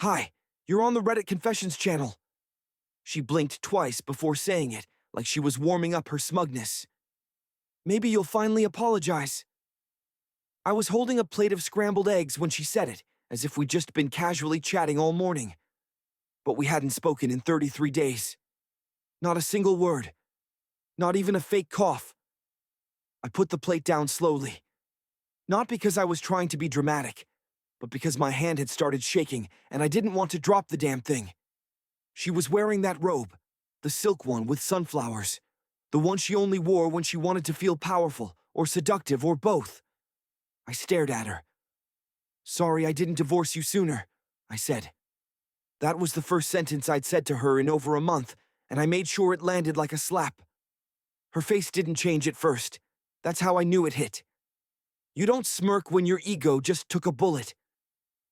Hi, you're on the Reddit Confessions channel. She blinked twice before saying it, like she was warming up her smugness. Maybe you'll finally apologize. I was holding a plate of scrambled eggs when she said it, as if we'd just been casually chatting all morning. But we hadn't spoken in 33 days. Not a single word. Not even a fake cough. I put the plate down slowly. Not because I was trying to be dramatic, but because my hand had started shaking and I didn't want to drop the damn thing. She was wearing that robe, the silk one with sunflowers, the one she only wore when she wanted to feel powerful or seductive or both. I stared at her. Sorry I didn't divorce you sooner, I said. That was the first sentence I'd said to her in over a month, and I made sure it landed like a slap. Her face didn't change at first. That's how I knew it hit. You don't smirk when your ego just took a bullet.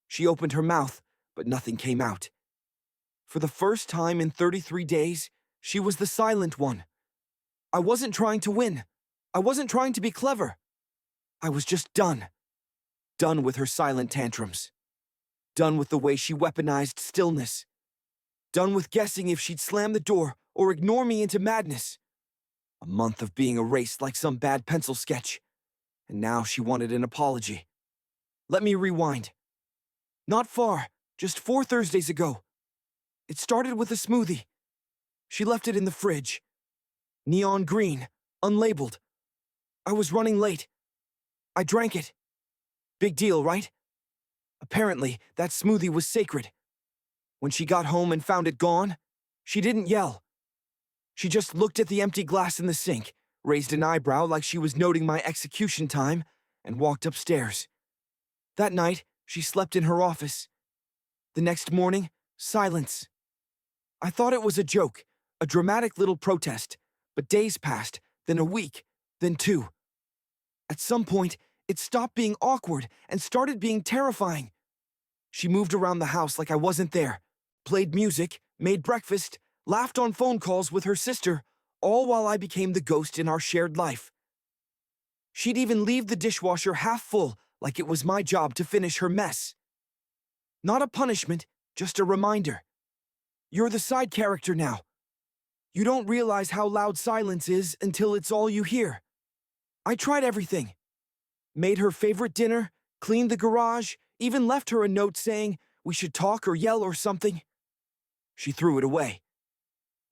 She opened her mouth, but nothing came out. For the first time in 33 days, she was the silent one. I wasn't trying to win. I wasn't trying to be clever. I was just done. Done with her silent tantrums. Done with the way she weaponized stillness. Done with guessing if she'd slam the door or ignore me into madness. A month of being erased like some bad pencil sketch. And now she wanted an apology. Let me rewind. Not far, just 4 Thursdays ago. It started with a smoothie. She left it in the fridge. Neon green, unlabeled. I was running late. I drank it. Big deal, right? Apparently, that smoothie was sacred. When she got home and found it gone, she didn't yell. She just looked at the empty glass in the sink, raised an eyebrow like she was noting my execution time, and walked upstairs. That night, she slept in her office. The next morning, silence. I thought it was a joke, a dramatic little protest, but days passed, then a week, then 2. At some point, it stopped being awkward and started being terrifying. She moved around the house like I wasn't there, played music, made breakfast, laughed on phone calls with her sister, all while I became the ghost in our shared life. She'd even leave the dishwasher half full, like it was my job to finish her mess. Not a punishment, just a reminder. You're the side character now. You don't realize how loud silence is until it's all you hear. I tried everything. Made her favorite dinner, cleaned the garage, even left her a note saying we should talk or yell or something. She threw it away.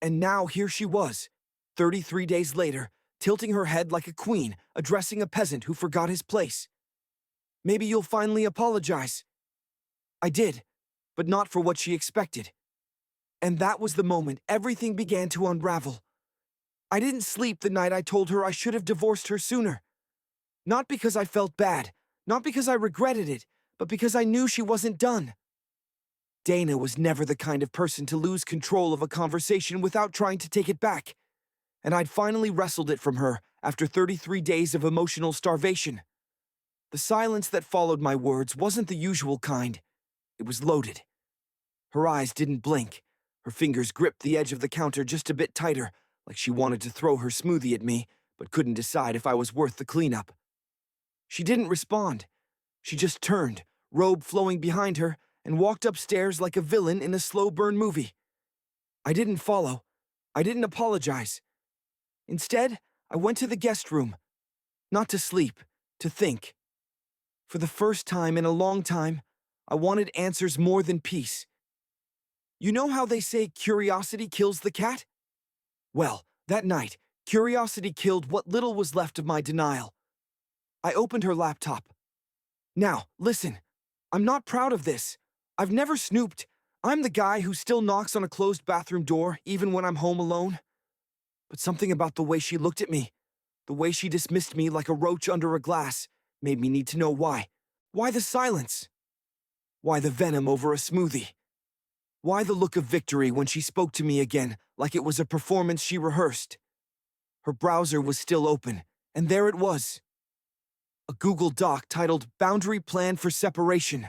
And now here she was, 33 days later, tilting her head like a queen, addressing a peasant who forgot his place. Maybe you'll finally apologize. I did, but not for what she expected. And that was the moment everything began to unravel. I didn't sleep the night I told her I should have divorced her sooner. Not because I felt bad, not because I regretted it, but because I knew she wasn't done. Dana was never the kind of person to lose control of a conversation without trying to take it back, and I'd finally wrestled it from her after 33 days of emotional starvation. The silence that followed my words wasn't the usual kind. It was loaded. Her eyes didn't blink. Her fingers gripped the edge of the counter just a bit tighter, like she wanted to throw her smoothie at me, but couldn't decide if I was worth the cleanup. She didn't respond. She just turned, robe flowing behind her, and walked upstairs like a villain in a slow-burn movie. I didn't follow. I didn't apologize. Instead, I went to the guest room. Not to sleep, to think. For the first time in a long time, I wanted answers more than peace. You know how they say curiosity kills the cat? Well, that night, curiosity killed what little was left of my denial. I opened her laptop. Now, listen. I'm not proud of this. I've never snooped. I'm the guy who still knocks on a closed bathroom door even when I'm home alone. But something about the way she looked at me, the way she dismissed me like a roach under a glass, made me need to know why. Why the silence? Why the venom over a smoothie? Why the look of victory when she spoke to me again, like it was a performance she rehearsed? Her browser was still open, and there it was. A Google Doc titled Boundary Plan for Separation.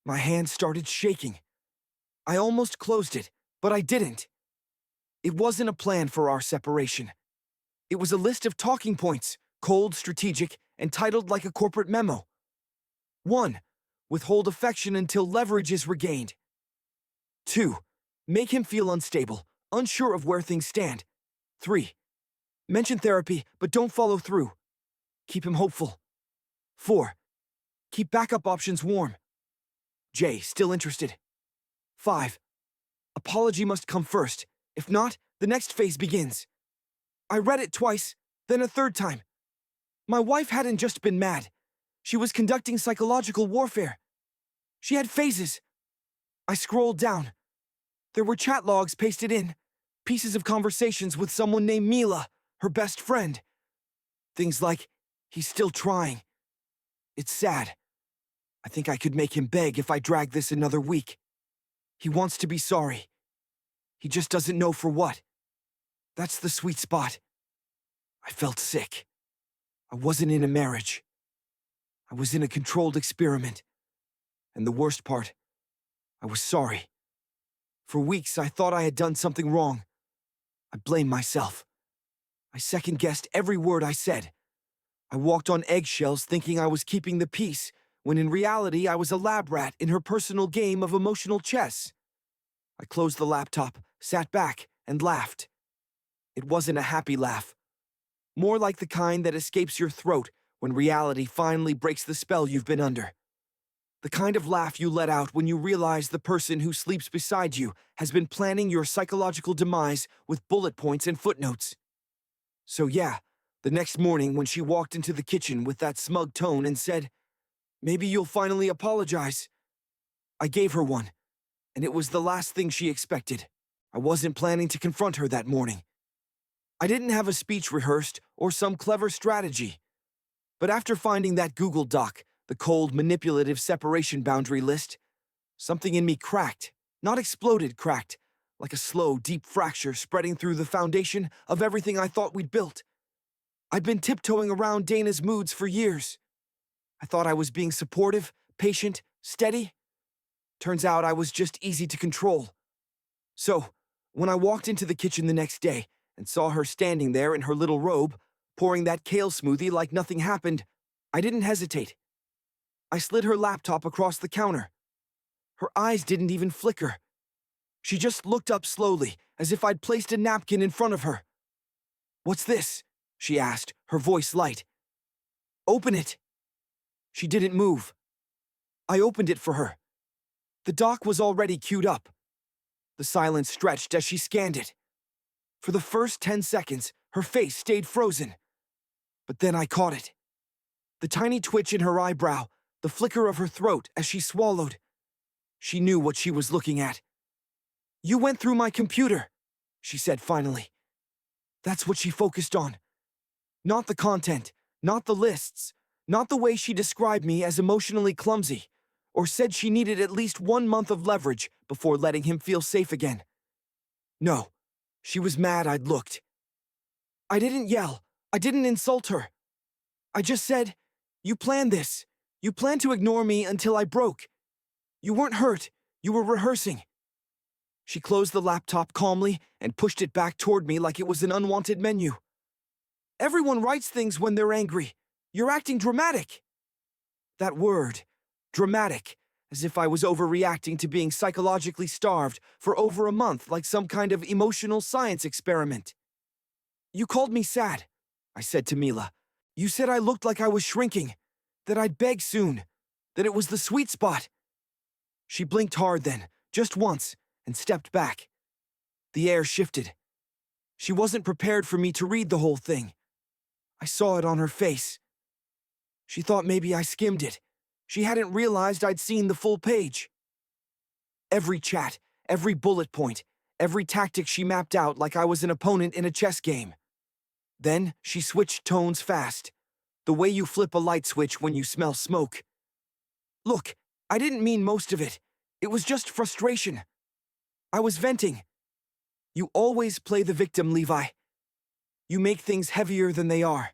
My hand started shaking. I almost closed it, but I didn't. It wasn't a plan for our separation. It was a list of talking points, cold, strategic, and titled like a corporate memo. 1. Withhold affection until leverage is regained. 2. Make him feel unstable, unsure of where things stand. 3. Mention therapy, but don't follow through. Keep him hopeful. 4. Keep backup options warm. J. Still interested. 5. Apology must come first. If not, the next phase begins. I read it twice, then a third time. My wife hadn't just been mad. She was conducting psychological warfare. She had phases. I scrolled down. There were chat logs pasted in, pieces of conversations with someone named Mila, her best friend. Things like, he's still trying. It's sad. I think I could make him beg if I drag this another week. He wants to be sorry. He just doesn't know for what. That's the sweet spot. I felt sick. I wasn't in a marriage. I was in a controlled experiment. And the worst part, I was sorry. For weeks, I thought I had done something wrong. I blamed myself. I second-guessed every word I said. I walked on eggshells thinking I was keeping the peace, when in reality I was a lab rat in her personal game of emotional chess. I closed the laptop, sat back, and laughed. It wasn't a happy laugh. More like the kind that escapes your throat when reality finally breaks the spell you've been under. The kind of laugh you let out when you realize the person who sleeps beside you has been planning your psychological demise with bullet points and footnotes. So yeah, the next morning when she walked into the kitchen with that smug tone and said, "Maybe you'll finally apologize," I gave her one, and it was the last thing she expected. I wasn't planning to confront her that morning. I didn't have a speech rehearsed or some clever strategy. But after finding that Google Doc, the cold, manipulative separation boundary list, something in me cracked. Not exploded, cracked, like a slow, deep fracture spreading through the foundation of everything I thought we'd built. I'd been tiptoeing around Dana's moods for years. I thought I was being supportive, patient, steady. Turns out I was just easy to control. So, when I walked into the kitchen the next day and saw her standing there in her little robe, pouring that kale smoothie like nothing happened, I didn't hesitate. I slid her laptop across the counter. Her eyes didn't even flicker. She just looked up slowly, as if I'd placed a napkin in front of her. "What's this?" she asked, her voice light. "Open it." She didn't move. I opened it for her. The doc was already queued up. The silence stretched as she scanned it. For the first 10 seconds, her face stayed frozen. But then I caught it. The tiny twitch in her eyebrow, the flicker of her throat as she swallowed. She knew what she was looking at. "You went through my computer," she said finally. That's what she focused on. Not the content, not the lists, not the way she described me as emotionally clumsy, or said she needed at least 1 month of leverage before letting him feel safe again. No, she was mad I'd looked. I didn't yell. I didn't insult her. I just said, "You planned this. You planned to ignore me until I broke. You weren't hurt. You were rehearsing." She closed the laptop calmly and pushed it back toward me like it was an unwanted menu. "Everyone writes things when they're angry. You're acting dramatic." That word, dramatic, as if I was overreacting to being psychologically starved for over a month like some kind of emotional science experiment. "You called me sad," I said to Mila. "You said I looked like I was shrinking, that I'd beg soon, that it was the sweet spot." She blinked hard then, just once, and stepped back. The air shifted. She wasn't prepared for me to read the whole thing. I saw it on her face. She thought maybe I skimmed it. She hadn't realized I'd seen the full page. Every chat, every bullet point, every tactic she mapped out like I was an opponent in a chess game. Then she switched tones fast, the way you flip a light switch when you smell smoke. "Look, I didn't mean most of it. It was just frustration. I was venting. You always play the victim, Levi. You make things heavier than they are."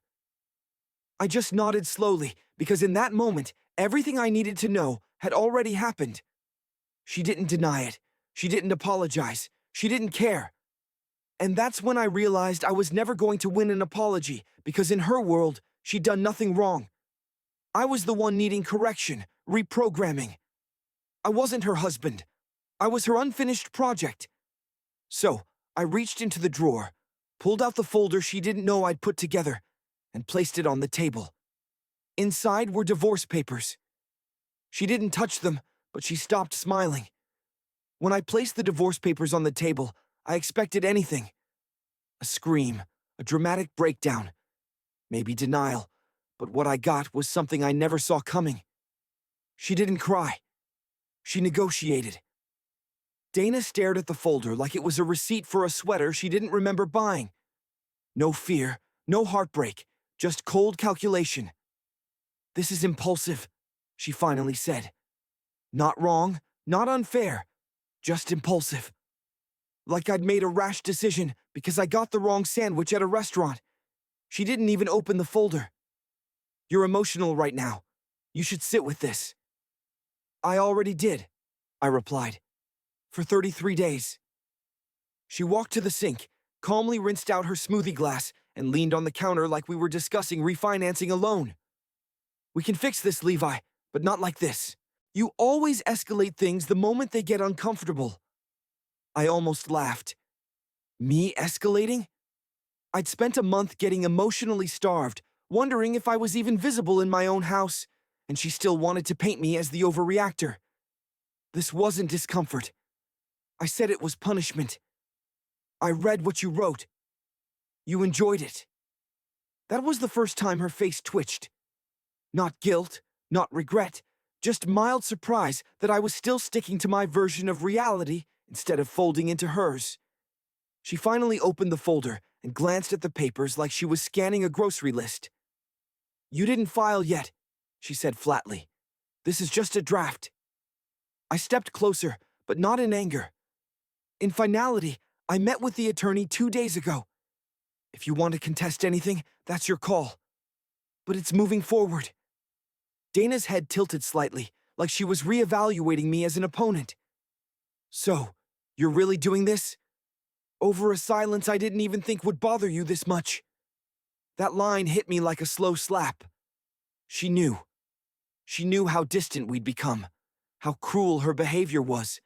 I just nodded slowly, because in that moment, everything I needed to know had already happened. She didn't deny it. She didn't apologize. She didn't care. And that's when I realized I was never going to win an apology, because in her world, she'd done nothing wrong. I was the one needing correction, reprogramming. I wasn't her husband. I was her unfinished project. So, I reached into the drawer, pulled out the folder she didn't know I'd put together, and placed it on the table. Inside were divorce papers. She didn't touch them, but she stopped smiling. When I placed the divorce papers on the table, I expected anything. A scream, a dramatic breakdown, maybe denial, but what I got was something I never saw coming. She didn't cry. She negotiated. Dana stared at the folder like it was a receipt for a sweater she didn't remember buying. No fear, no heartbreak, just cold calculation. "This is impulsive," she finally said. "Not wrong, not unfair, just impulsive. Like I'd made a rash decision because I got the wrong sandwich at a restaurant." She didn't even open the folder. "You're emotional right now. You should sit with this." "I already did," I replied. "For 33 days. She walked to the sink, calmly rinsed out her smoothie glass, and leaned on the counter like we were discussing refinancing a loan. "We can fix this, Levi, but not like this. You always escalate things the moment they get uncomfortable." I almost laughed. Me escalating? I'd spent a month getting emotionally starved, wondering if I was even visible in my own house, and she still wanted to paint me as the overreactor. This wasn't discomfort. I said it was punishment. "I read what you wrote. You enjoyed it." That was the first time her face twitched. Not guilt, not regret, just mild surprise that I was still sticking to my version of reality instead of folding into hers. She finally opened the folder and glanced at the papers like she was scanning a grocery list. "You didn't file yet," she said flatly. "This is just a draft." I stepped closer, but not in anger. "In finality, I met with the attorney 2 days ago. If you want to contest anything, that's your call. But it's moving forward." Dana's head tilted slightly, like she was reevaluating me as an opponent. "So, you're really doing this? Over a silence I didn't even think would bother you this much." That line hit me like a slow slap. She knew. She knew how distant we'd become, how cruel her behavior was,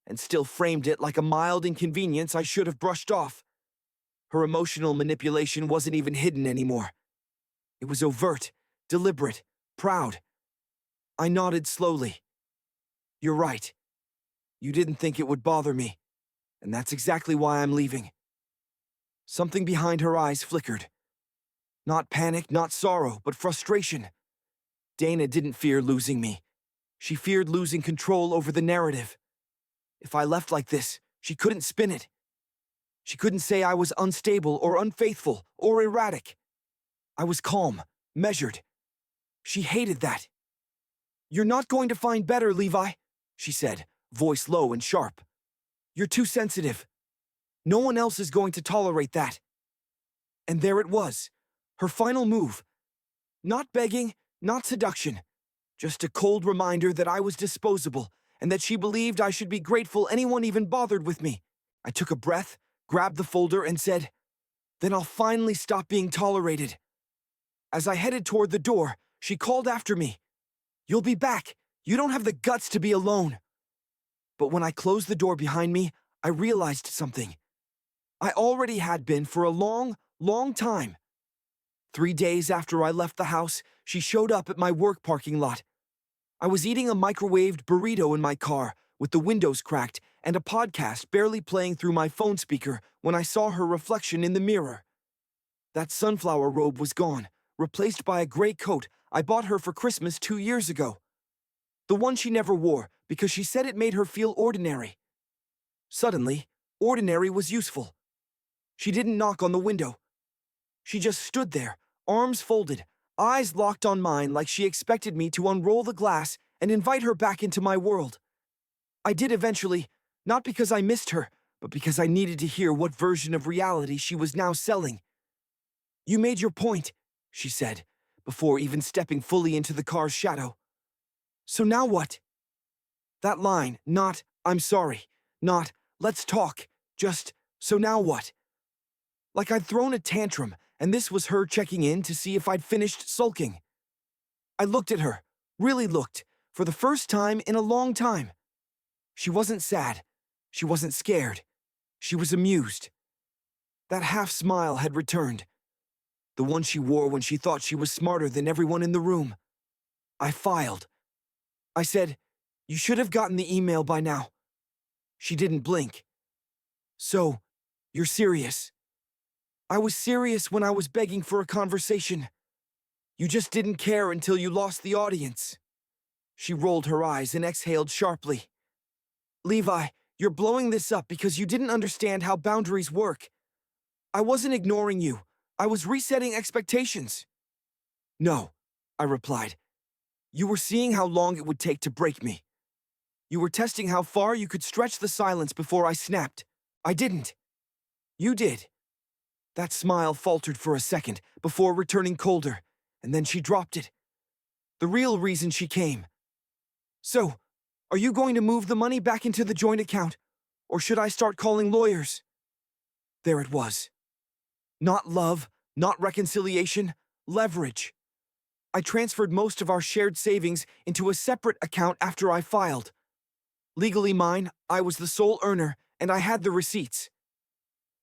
and still framed it like a mild inconvenience I should have brushed off. Her emotional manipulation wasn't even hidden anymore. It was overt, deliberate, proud. I nodded slowly. "You're right. You didn't think it would bother me, and that's exactly why I'm leaving." Something behind her eyes flickered. Not panic, not sorrow, but frustration. Dana didn't fear losing me. She feared losing control over the narrative. If I left like this, she couldn't spin it. She couldn't say I was unstable or unfaithful or erratic. I was calm, measured. She hated that. "You're not going to find better, Levi," she said, voice low and sharp. "You're too sensitive. No one else is going to tolerate that." And there it was, her final move. Not begging, not seduction. Just a cold reminder that I was disposable and that she believed I should be grateful anyone even bothered with me. I took a breath, grabbed the folder, and said, "Then I'll finally stop being tolerated." As I headed toward the door, she called after me. "You'll be back. You don't have the guts to be alone." But when I closed the door behind me, I realized something. I already had been for a long, long time. 3 days after I left the house, she showed up at my work parking lot. I was eating a microwaved burrito in my car, with the windows cracked and a podcast barely playing through my phone speaker when I saw her reflection in the mirror. That sunflower robe was gone, replaced by a gray coat I bought her for Christmas 2 years ago. The one she never wore because she said it made her feel ordinary. Suddenly, ordinary was useful. She didn't knock on the window. She just stood there, arms folded, eyes locked on mine like she expected me to unroll the glass and invite her back into my world. I did eventually, not because I missed her, but because I needed to hear what version of reality she was now selling. "You made your point," she said, before even stepping fully into the car's shadow. "So now what?" That line, not, "I'm sorry," not, "let's talk," just, "so now what?" Like I'd thrown a tantrum, and this was her checking in to see if I'd finished sulking. I looked at her, really looked, for the first time in a long time. She wasn't sad. She wasn't scared. She was amused. That half smile had returned. The one she wore when she thought she was smarter than everyone in the room. I filed. I said, "You should have gotten the email by now." She didn't blink. "So, you're serious?" "I was serious when I was begging for a conversation. You just didn't care until you lost the audience." She rolled her eyes and exhaled sharply. "Levi, you're blowing this up because you didn't understand how boundaries work. I wasn't ignoring you. I was resetting expectations." "No," I replied. "You were seeing how long it would take to break me. You were testing how far you could stretch the silence before I snapped. I didn't. You did." That smile faltered for a second before returning colder, and then she dropped it. The real reason she came. "So, are you going to move the money back into the joint account, or should I start calling lawyers?" There it was. Not love, not reconciliation, leverage. I transferred most of our shared savings into a separate account after I filed. Legally mine, I was the sole earner, and I had the receipts.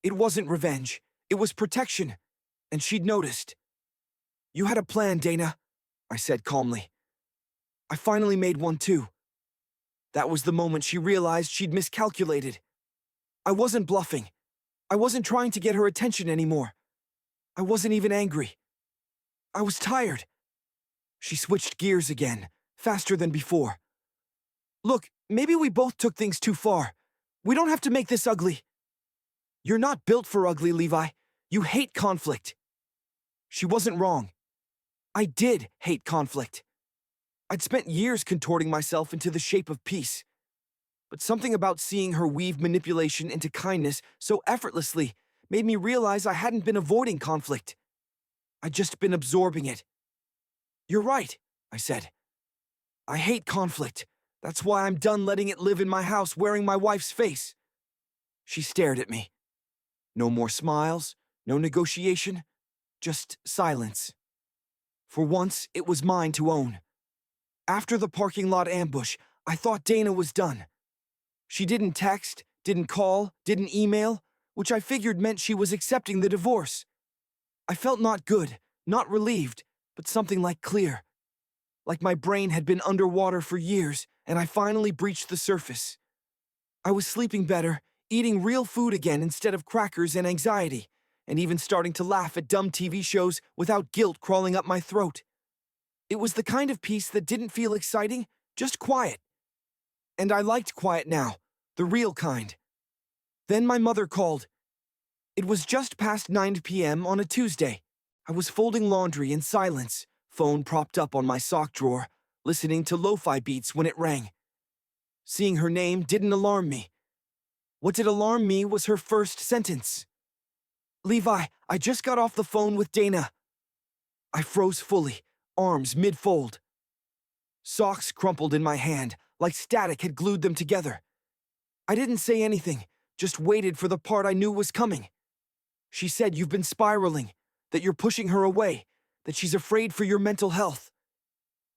It wasn't revenge, it was protection, and she'd noticed. "You had a plan, Dana," I said calmly. "I finally made one too." That was the moment she realized she'd miscalculated. I wasn't bluffing. I wasn't trying to get her attention anymore. I wasn't even angry. I was tired. She switched gears again, faster than before. "Look, maybe we both took things too far. We don't have to make this ugly." "You're not built for ugly, Levi. You hate conflict." She wasn't wrong. I did hate conflict. I'd spent years contorting myself into the shape of peace. But something about seeing her weave manipulation into kindness so effortlessly made me realize I hadn't been avoiding conflict. I'd just been absorbing it. "You're right," I said. "I hate conflict. That's why I'm done letting it live in my house wearing my wife's face." She stared at me. No more smiles, no negotiation, just silence. For once, it was mine to own. After the parking lot ambush, I thought Dana was done. She didn't text, didn't call, didn't email, which I figured meant she was accepting the divorce. I felt not good, not relieved, but something like clear. Like my brain had been underwater for years, and I finally breached the surface. I was sleeping better, eating real food again instead of crackers and anxiety, and even starting to laugh at dumb TV shows without guilt crawling up my throat. It was the kind of peace that didn't feel exciting, just quiet. And I liked quiet now, the real kind. Then my mother called. It was just past 9 p.m. on a Tuesday. I was folding laundry in silence, phone propped up on my sock drawer, listening to lo-fi beats when it rang. Seeing her name didn't alarm me. What did alarm me was her first sentence. "Levi, I just got off the phone with Dana." I froze fully, arms mid-fold. Socks crumpled in my hand, like static had glued them together. I didn't say anything, just waited for the part I knew was coming. She said you've been spiraling, that you're pushing her away, that she's afraid for your mental health.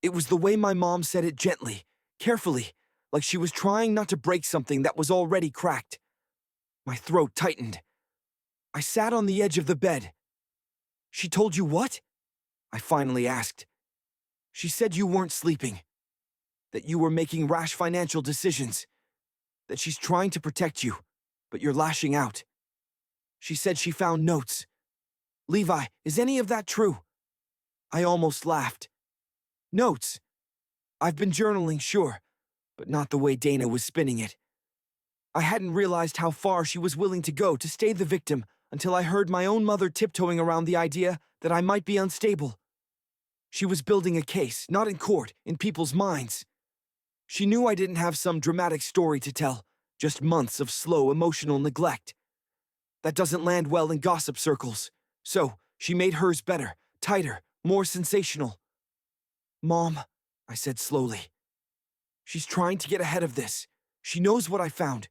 It was the way my mom said it gently, carefully, like she was trying not to break something that was already cracked. My throat tightened. I sat on the edge of the bed. "She told you what?" I finally asked. "She said you weren't sleeping, that you were making rash financial decisions, that she's trying to protect you, but you're lashing out. She said she found notes. Levi, is any of that true?" I almost laughed. "Notes? I've been journaling, sure, but not the way Dana was spinning it. I hadn't realized how far she was willing to go to stay the victim until I heard my own mother tiptoeing around the idea that I might be unstable. She was building a case, not in court, in people's minds. She knew I didn't have some dramatic story to tell, just months of slow emotional neglect. That doesn't land well in gossip circles, so she made hers better, tighter, more sensational. "Mom," I said slowly. "She's trying to get ahead of this. She knows what I found.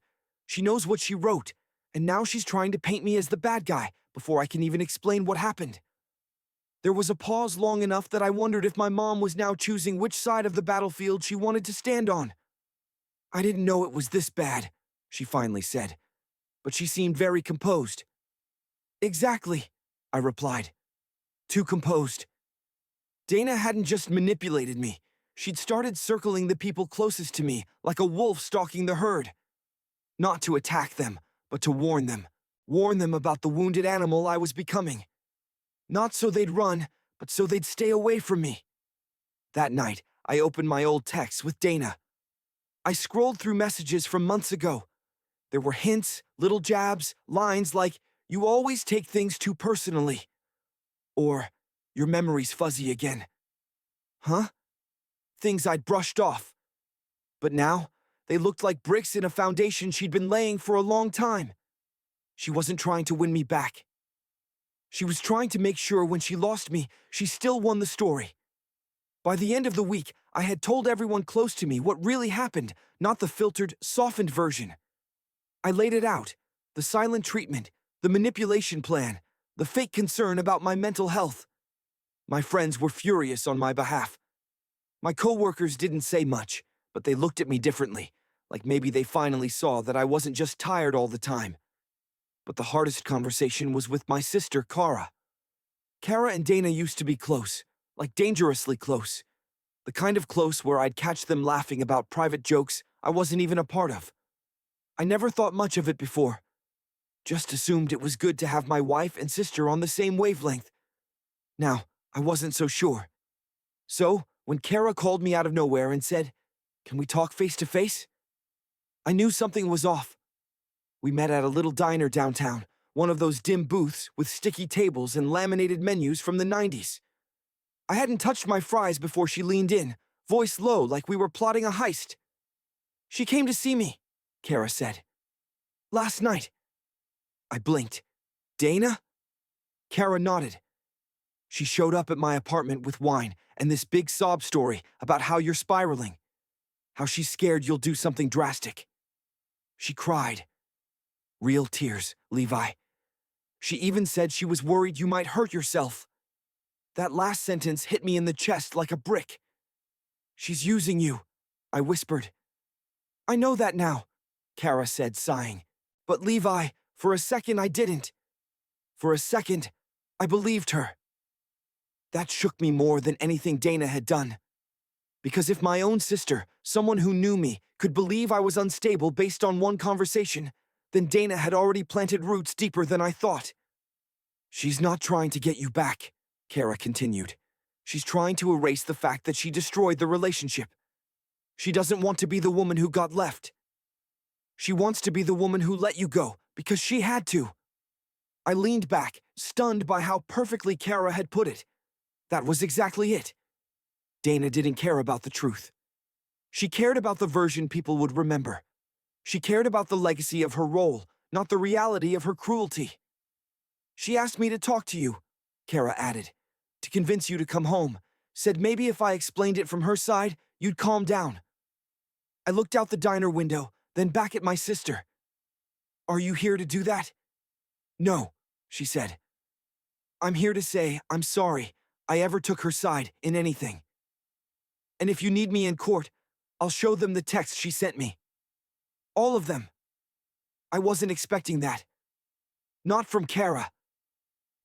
She knows what she wrote, and now she's trying to paint me as the bad guy before I can even explain what happened." There was a pause long enough that I wondered if my mom was now choosing which side of the battlefield she wanted to stand on. "I didn't know it was this bad," she finally said, but she seemed very composed. "Exactly," I replied. Too composed. Dana hadn't just manipulated me. She'd started circling the people closest to me, like a wolf stalking the herd. Not to attack them, but to warn them. Warn them about the wounded animal I was becoming. Not so they'd run, but so they'd stay away from me. That night, I opened my old texts with Dana. I scrolled through messages from months ago. There were hints, little jabs, lines like, "You always take things too personally." Or, "Your memory's fuzzy again." Huh? Things I'd brushed off. But now, they looked like bricks in a foundation she'd been laying for a long time. She wasn't trying to win me back. She was trying to make sure when she lost me, she still won the story. By the end of the week, I had told everyone close to me what really happened, not the filtered, softened version. I laid it out: the silent treatment, the manipulation plan, the fake concern about my mental health. My friends were furious on my behalf. My coworkers didn't say much, but they looked at me differently, like maybe they finally saw that I wasn't just tired all the time. But the hardest conversation was with my sister, Kara. Kara and Dana used to be close, like dangerously close. The kind of close where I'd catch them laughing about private jokes I wasn't even a part of. I never thought much of it before. Just assumed it was good to have my wife and sister on the same wavelength. Now, I wasn't so sure. So, when Kara called me out of nowhere and said, "Can we talk face to face?" I knew something was off. We met at a little diner downtown, one of those dim booths with sticky tables and laminated menus from the 90s. I hadn't touched my fries before she leaned in, voice low like we were plotting a heist. "She came to see me," Kara said. "Last night." I blinked. "Dana?" Kara nodded. "She showed up at my apartment with wine and this big sob story about how you're spiraling. How she's scared you'll do something drastic. She cried. Real tears, Levi. She even said she was worried you might hurt yourself." That last sentence hit me in the chest like a brick. "She's using you," I whispered. "I know that now," Kara said, sighing. "But Levi, for a second I didn't. For a second, I believed her." That shook me more than anything Dana had done. Because if my own sister, someone who knew me, could believe I was unstable based on one conversation, then Dana had already planted roots deeper than I thought. "She's not trying to get you back," Kara continued. "She's trying to erase the fact that she destroyed the relationship. She doesn't want to be the woman who got left. She wants to be the woman who let you go, because she had to." I leaned back, stunned by how perfectly Kara had put it. That was exactly it. Dana didn't care about the truth. She cared about the version people would remember. She cared about the legacy of her role, not the reality of her cruelty. "She asked me to talk to you," Kara added, "to convince you to come home. Said maybe if I explained it from her side, you'd calm down." I looked out the diner window, then back at my sister. "Are you here to do that?" "No," she said. "I'm here to say I'm sorry I ever took her side in anything. And if you need me in court, I'll show them the text she sent me. All of them." I wasn't expecting that. Not from Kara.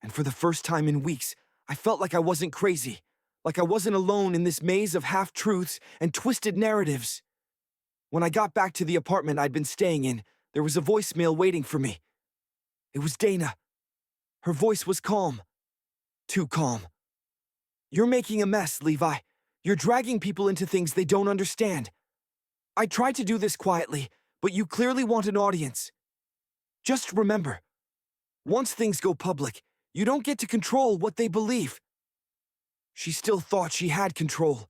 And for the first time in weeks, I felt like I wasn't crazy, like I wasn't alone in this maze of half-truths and twisted narratives. When I got back to the apartment I'd been staying in, there was a voicemail waiting for me. It was Dana. Her voice was calm. Too calm. "You're making a mess, Levi. You're dragging people into things they don't understand. I tried to do this quietly, but you clearly want an audience. Just remember, once things go public, you don't get to control what they believe." She still thought she had control.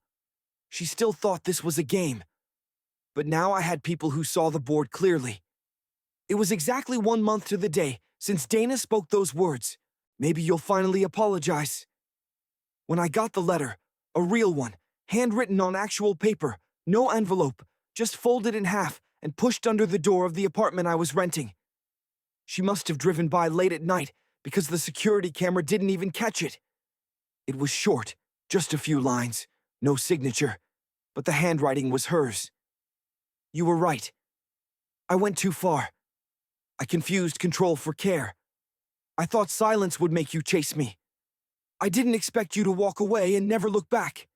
She still thought this was a game. But now I had people who saw the board clearly. It was exactly 1 month to the day since Dana spoke those words. "Maybe you'll finally apologize." When I got the letter, a real one, handwritten on actual paper, no envelope, just folded in half and pushed under the door of the apartment I was renting. She must have driven by late at night because the security camera didn't even catch it. It was short, just a few lines, no signature, but the handwriting was hers. You were right. I went too far. I confused control for care. I thought silence would make you chase me. I didn't expect you to walk away and never look back.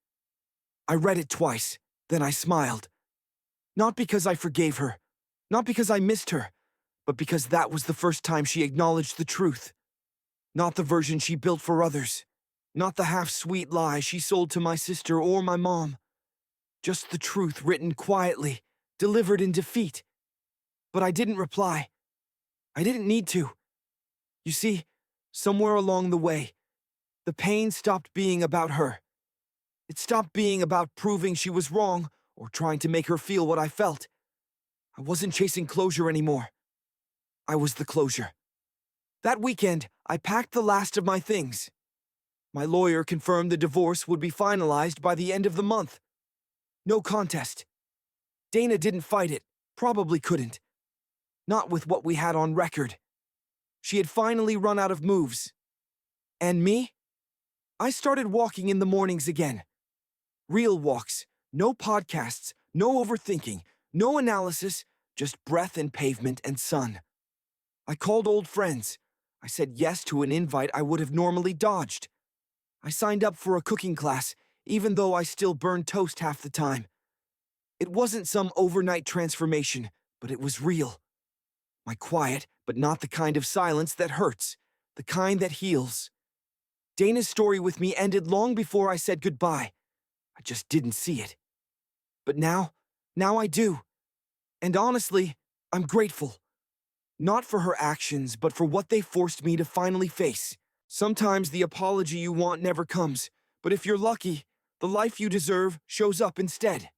I read it twice, then I smiled. Not because I forgave her, not because I missed her, but because that was the first time she acknowledged the truth. Not the version she built for others, not the half-sweet lie she sold to my sister or my mom. Just the truth written quietly, delivered in defeat. But I didn't reply. I didn't need to. You see, somewhere along the way, the pain stopped being about her. It stopped being about proving she was wrong or trying to make her feel what I felt. I wasn't chasing closure anymore. I was the closure. That weekend, I packed the last of my things. My lawyer confirmed the divorce would be finalized by the end of the month. No contest. Dana didn't fight it, probably couldn't. Not with what we had on record. She had finally run out of moves. And me? I started walking in the mornings again. Real walks, no podcasts, no overthinking, no analysis, just breath and pavement and sun. I called old friends. I said yes to an invite I would have normally dodged. I signed up for a cooking class, even though I still burned toast half the time. It wasn't some overnight transformation, but it was real. My quiet, but not the kind of silence that hurts, the kind that heals. Dana's story with me ended long before I said goodbye. I just didn't see it. But now I do. And honestly, I'm grateful. Not for her actions, but for what they forced me to finally face. Sometimes the apology you want never comes, but if you're lucky, the life you deserve shows up instead.